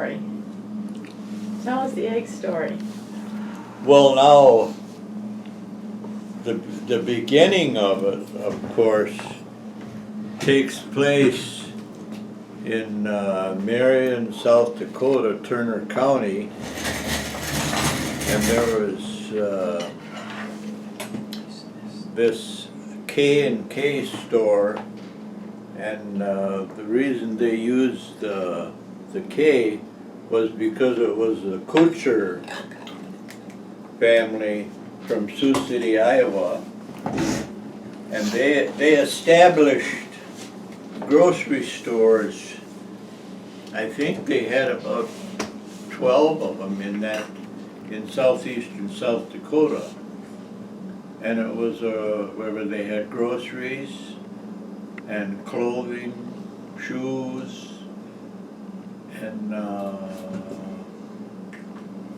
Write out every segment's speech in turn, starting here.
story. Tell us the egg story. Well, now, the beginning of it, of course, takes place in Marion, South Dakota, Turner County. And there was this K&K store, and the reason they used the K was because it was a Kutcher family from Sioux City, Iowa, and they established grocery stores. I think they had about 12 of them in southeastern South Dakota, and it was where they had groceries and clothing, shoes, and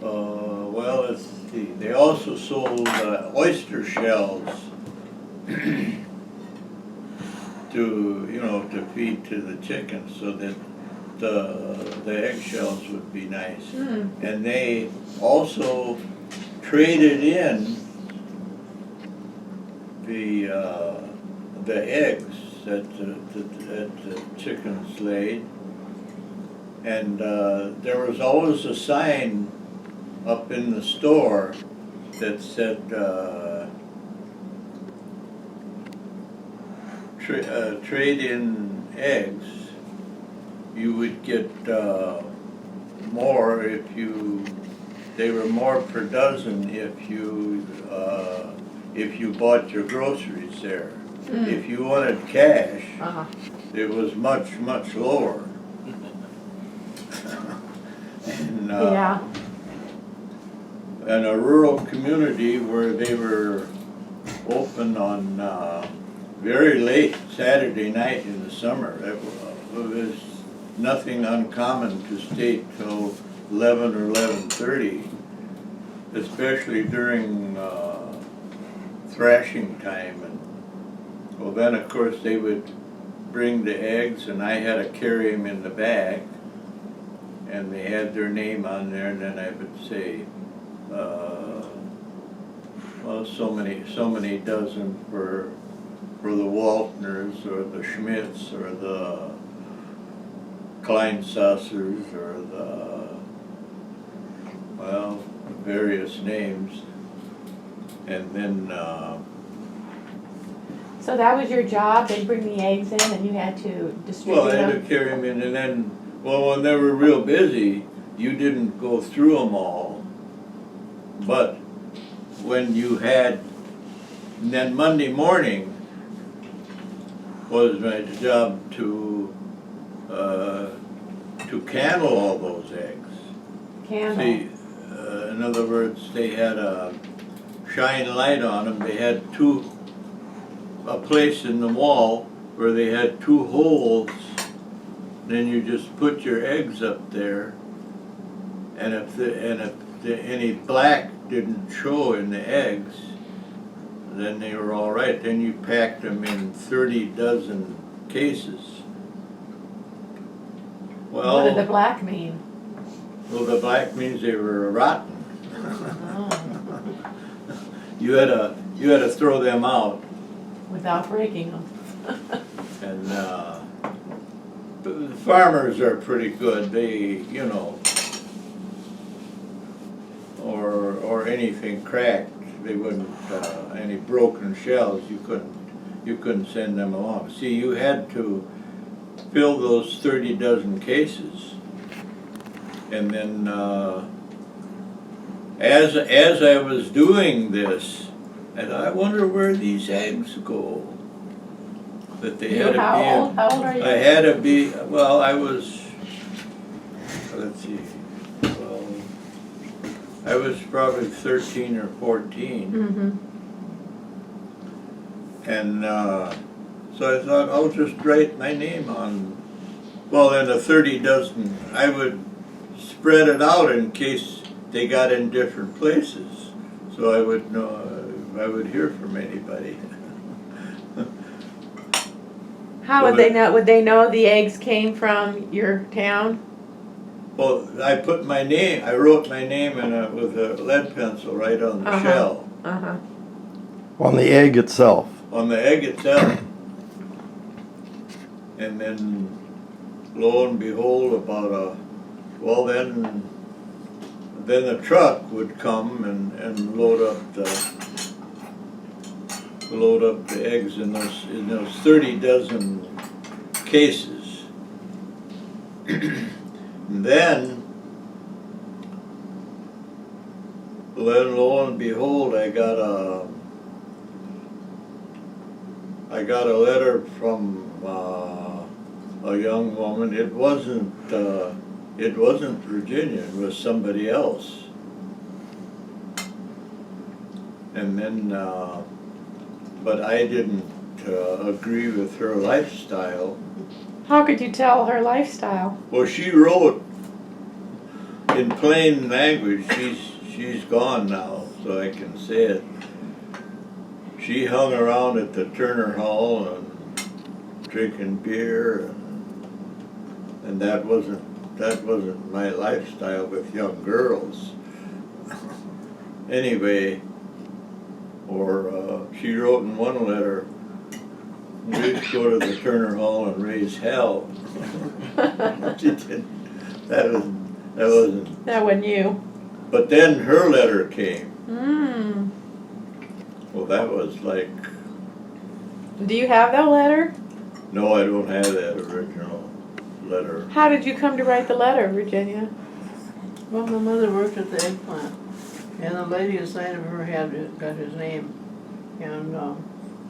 well, let's see. They also sold oyster shells to feed to the chickens, so that the eggshells would be nice. And they also traded in the eggs that the chickens laid, and there was always a sign up in the store that said trade in eggs. You would get more they were more per dozen if you bought your groceries there. If you wanted cash, it was much, much lower. And, Yeah. in a rural community where they were open on very late Saturday night in the summer, it was nothing uncommon to stay till 11 or 11:30, especially during thrashing time. And well, then of course they would bring the eggs, and I had to carry them in the bag, and they had their name on there, and then I would say, well, so many dozen for the Waltners or the Schmitz or the Kleinsassers or various names. And then So that was your job? They'd bring the eggs in and you had to distribute well, I had them? to carry them in, and then, well, when they were real busy, you didn't go through them all. But when you had, and then Monday morning was my job to candle all those eggs. Candle. See, in other words, they had a shine light on them. They had a place in the wall where they had two holes. Then you just put your eggs up there, and if any black didn't show in the eggs, then they were all right. Then you packed them in 30 dozen cases. Well, What did the black mean? well, the black means they were rotten. Oh, You had to throw them out, without breaking them. and the farmers are pretty good. They, or anything cracked, they wouldn't. Any broken shells, you couldn't send them along. See, you had to fill those 30 dozen cases, and then as I was doing this, and I wonder where these eggs go. That they had to be. How old are you? I had to be. Well, I was. Let's see. Well, I was probably 13 or 14. Mm-hmm. And so I thought, I'll just write my name on, well, in the 30 dozen, I would spread it out in case they got in different places, so I would know, I would hear from anybody. How would they know? Would they know the eggs came from your town? Well, I put my name, I wrote my name with a lead pencil right on the shell, Uh-huh. On the egg itself. on the egg itself. And then lo and behold, then the truck would come and load up the eggs in those 30 dozen cases. And then lo and behold, I got a letter from a young woman. It wasn't Virginia. It was somebody else. And then, but I didn't agree with her lifestyle. How could you tell her lifestyle? Well, she wrote in plain language. She's gone now, so I can say it. She hung around at the Turner Hall and drinking beer, and that wasn't my lifestyle with young girls. Anyway, she wrote in one letter, "We'd go to the Turner Hall and raise hell." She didn't. That wasn't. That wasn't you. But then her letter came. Mm. Well, that was like, Do you have that letter? no, I don't have that original letter. How did you come to write the letter, Virginia? Well, my mother worked at the egg plant, and the lady inside of her got his name. And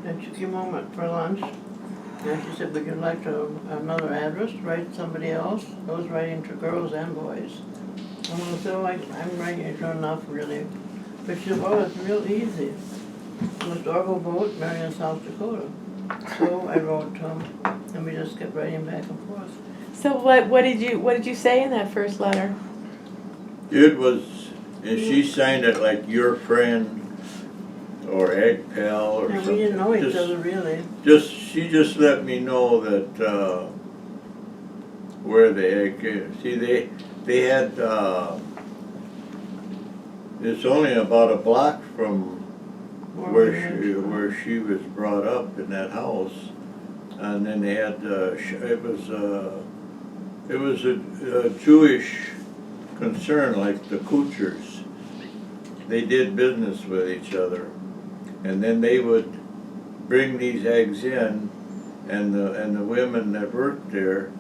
then she came home for lunch, and she said, "Would you like another address to write to somebody else?" I was writing to girls and boys. And so I'm writing it enough, really. But she said, "Well, it's real easy. It was Orville Boat, Marion, South Dakota." So I wrote to him, and we just kept writing back and forth. So what did you say in that first letter? It was, and she signed it like "your friend" or "egg pal" or And something. we didn't know each other, really. She just let me know that where the egg came. See, they had. It's only about a block from where she was brought up in that house, and then they had it was a Jewish concern, like the Kuchers. They did business with each other, and then they would bring these eggs in, and the women that worked there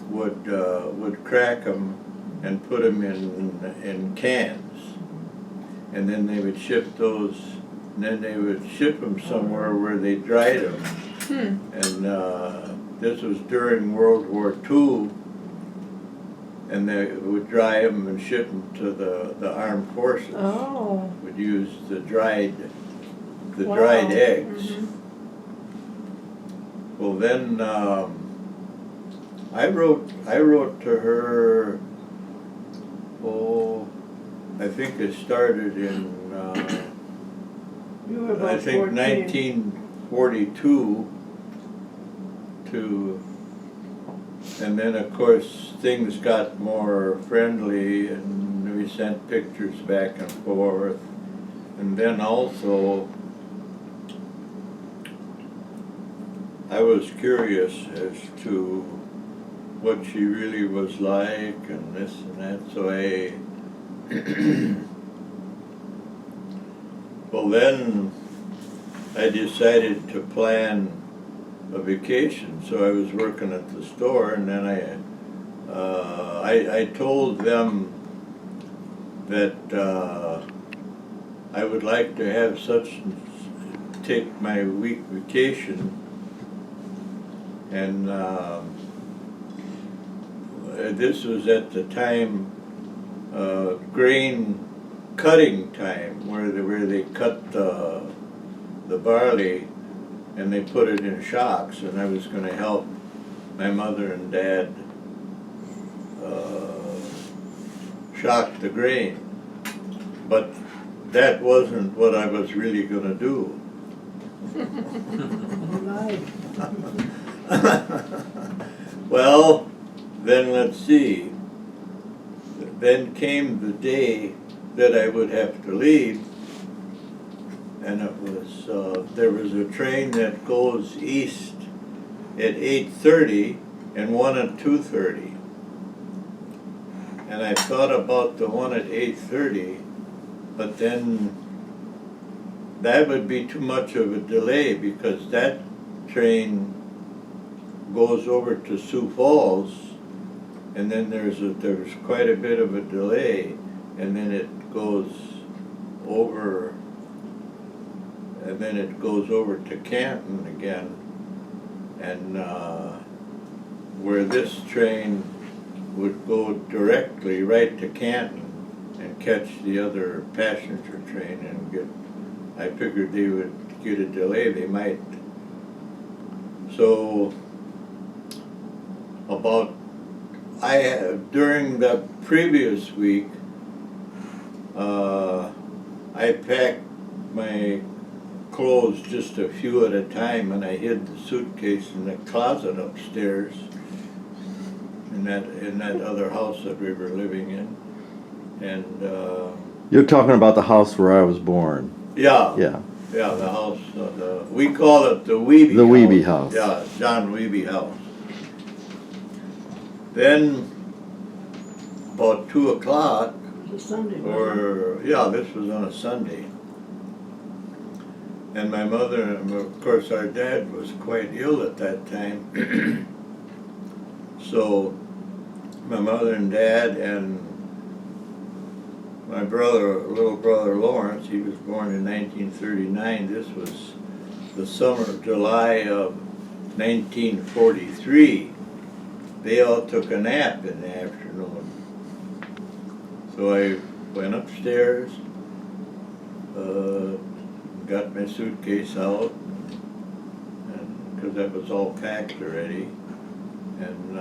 would crack them and put them in cans, and then they would ship those. And then they would ship them somewhere where they dried them. And this was during World War II. And they would dry them and ship them to the armed forces. Oh. Would use the dried Wow. eggs. Mm-hmm. Well, then I wrote to her. Oh, I think it started in. You were about I think 14. 1942 and then of course things got more friendly and we sent pictures back and forth, and then also I was curious as to what she really was like and this and that, so well, then I decided to plan a vacation, so I was working at the store, and then I told them that I would like to have take my week vacation, and this was at the time grain cutting time, where they cut the barley and they put it in shocks, and I was going to help my mother and dad shock the grain, but that wasn't what I was really going to do. Well, then let's see. then came the day that I would have to leave, and it was, there was a train that goes east at 8:30 and one at 2:30. And I thought about the one at 8:30, but then that would be too much of a delay because that train goes over to Sioux Falls, and then there's quite a bit of a delay, and then it goes over, and then it goes over to Canton again, and where this train would go directly right to Canton and catch the other passenger train and get, I figured they would get a delay, they might. So during the previous week, I packed my clothes just a few at a time, and I hid the suitcase in the closet upstairs in that other house that we were living in. And You're talking about the house where I was born. yeah, Yeah. the house, we call it the Wiebe The house. Wiebe house. Yeah, John Wiebe house. Then about 2 o'clock, It was a Sunday, wasn't it? this was on a Sunday. And my mother, and of course our dad was quite ill at that time. So my mother and dad and my little brother Lawrence, he was born in 1939. This was the summer, July of 1943. They all took a nap in the afternoon. So I went upstairs, got my suitcase out, and because that was all packed already, and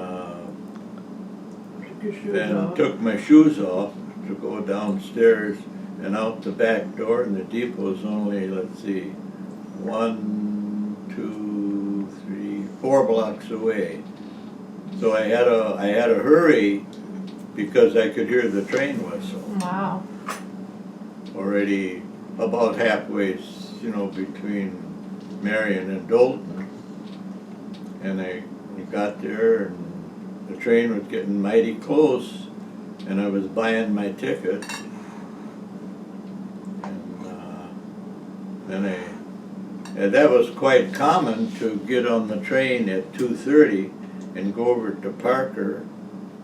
Took your shoes then off. took my shoes off to go downstairs and out the back door, and the depot was only, let's see, 1, 2, 3, 4 blocks away. So I had a hurry because I could hear the train whistle Wow. already about halfway, between Marion and Dolton. And I got there, and the train was getting mighty close, and I was buying my ticket. And that was quite common to get on the train at 2:30 and go over to Parker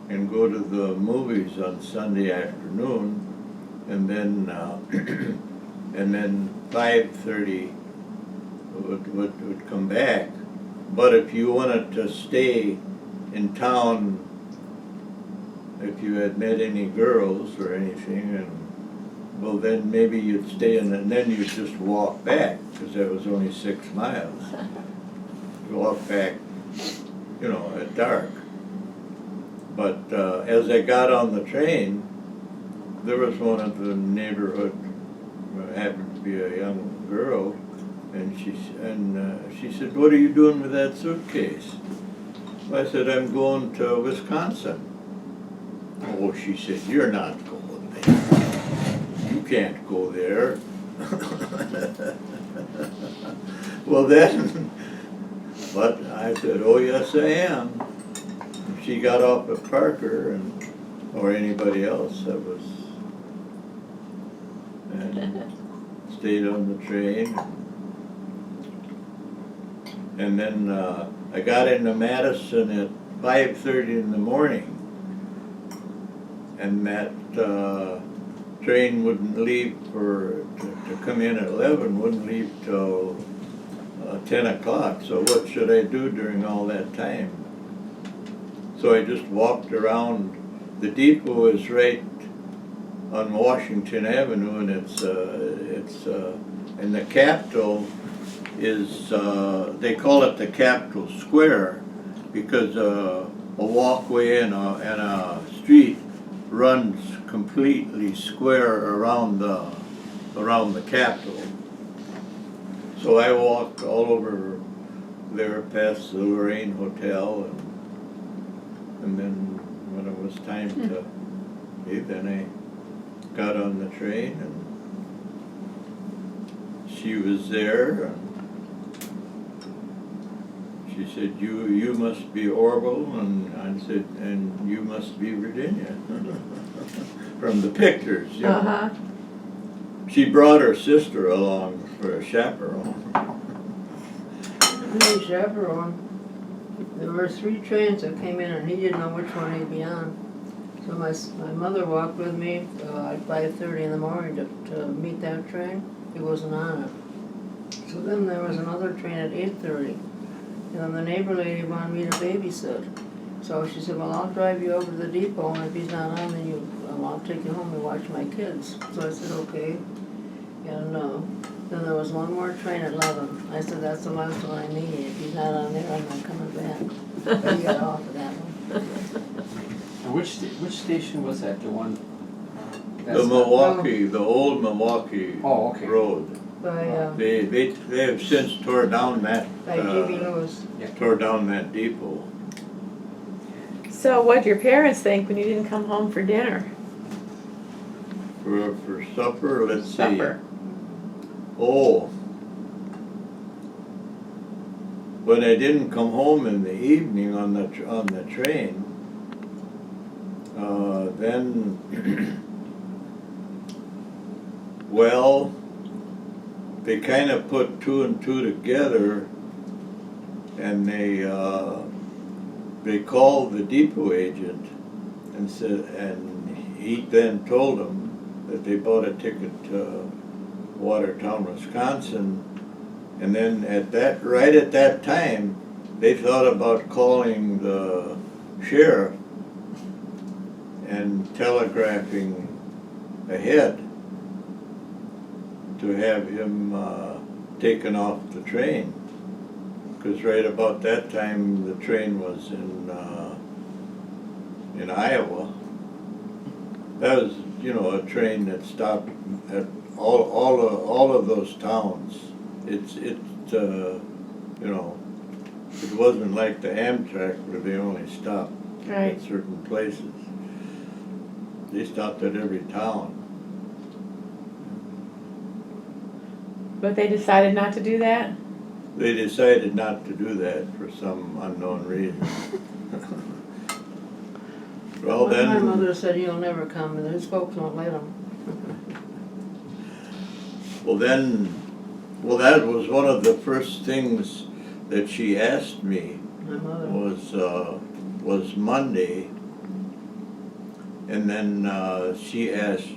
and go to the movies on Sunday afternoon, and then 5:30 would come back. But if you wanted to stay in town, if you had met any girls or anything, well, then maybe you'd stay in, and then you'd just walk back, because that was only 6 miles. Walk back, at dark. But as I got on the train, there was one of the neighborhood, happened to be a young girl, and she said, "What are you doing with that suitcase?" I said, "I'm going to Wisconsin." "Oh," she said, "you're not going there. You can't go there." Well then, but I said, "Oh yes I am." She got off at Parker, or anybody else that was, and stayed on the train. And then I got into Madison at 5:30 in the morning, and that train wouldn't leave to come in at 11, wouldn't leave till 10 o'clock. So what should I do during all that time? So I just walked around. The depot is right on Washington Avenue, and and the Capitol is, they call it the Capitol Square because a walkway and a street runs completely square around the Capitol. So I walked all over there past the Lorraine Hotel, and then when it was time to immediately. Then I got on the train and she was there. And she said, you must be Orville, and I said, and you must be Virginia. From the pictures, you know. Uh-huh. She brought her sister along for a chaperone. The chaperone, there were 3 trains that came in and he didn't know which one he'd be on. So my mother walked with me at 5:30 in the morning to meet that train. He wasn't on it. So then there was another train at 8:30. And then the neighbor lady wanted me to babysit. So she said, well, I'll drive you over to the depot, and if he's not on, then I'll take you home and watch my kids. So I said, okay. And then there was one more train at 11. I said, that's the last one I need. If he's not on there, I'm not coming back. I got off of that one. And which station was that, the one? The Milwaukee, the old Milwaukee Oh, okay. Road. By They have since tore down that J.B. Lewis. depot. So what'd your parents think when you didn't come home for dinner? For supper, let's see. Supper. Oh. When I didn't come home in the evening on the train, then, well, they kind of put 2 and 2 together, and they called the depot agent and said, and he then told them that they bought a ticket to Watertown, Wisconsin, and then right at that time, they thought about calling the sheriff and telegraphing ahead to have him taken off the train. Because right about that time, the train was in Iowa. That was, a train that stopped at all of those towns. It wasn't like the Amtrak where they only stopped Right. at certain places. They stopped at every town. But they decided not to do that? They decided not to do that for some unknown reason. Well, My then, mother said he'll never come, and his folks won't let him. well, that was one of the first things that she asked me My mother. was Monday. And then she asked,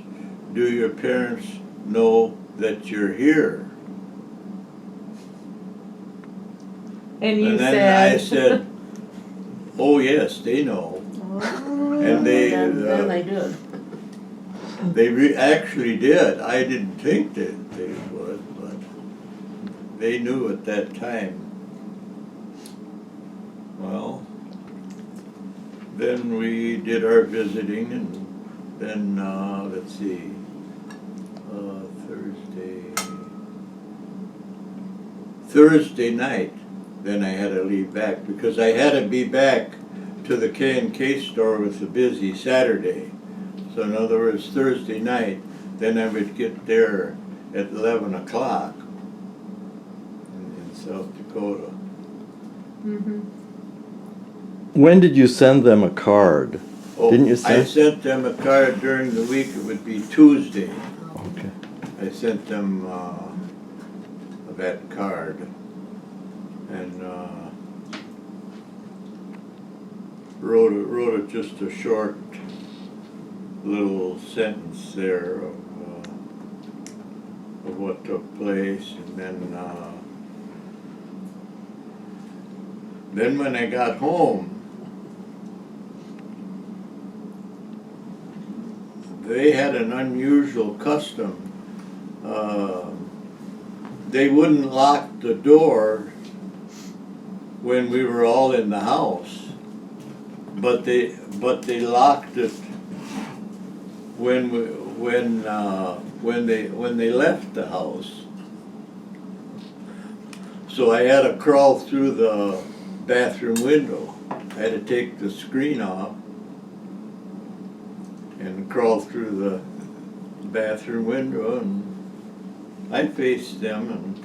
do your parents know that you're here? And you And then I said, oh yes, they know. And they Then they did. actually did. I didn't think that they would, but they knew at that time. Well, then we did our visiting, and then, let's see, Thursday night, then I had to leave back, because I had to be back to the K&K store with a busy Saturday. So in other words, Thursday night, then I would get there at 11 o'clock in South Dakota. Mm-hmm. When did you send them a card? Oh, Didn't you I send? sent them a card during the week. It would be Tuesday. Okay. I sent them that card, and wrote just a short little sentence there of what took place, and then when I got home, they had an unusual custom. They wouldn't lock the door when we were all in the house, but they locked it when they left the house. So I had to crawl through the bathroom window. I had to take the screen off and crawled through the bathroom window, and I faced them, and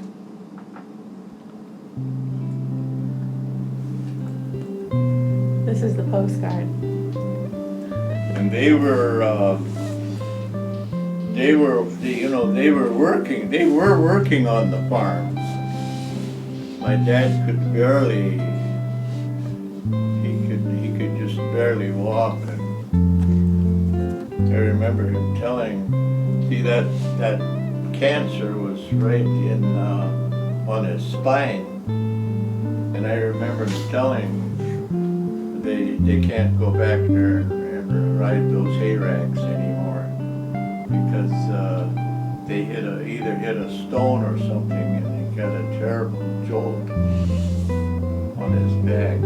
This is the postcard. they were working on the farm. My dad could barely, he could just barely walk, and I remember him telling, see that cancer was right in, on his spine, and I remember him telling, they can't go back there and ride those hay racks anymore, because they either hit a stone or something, and he got a terrible jolt on his back.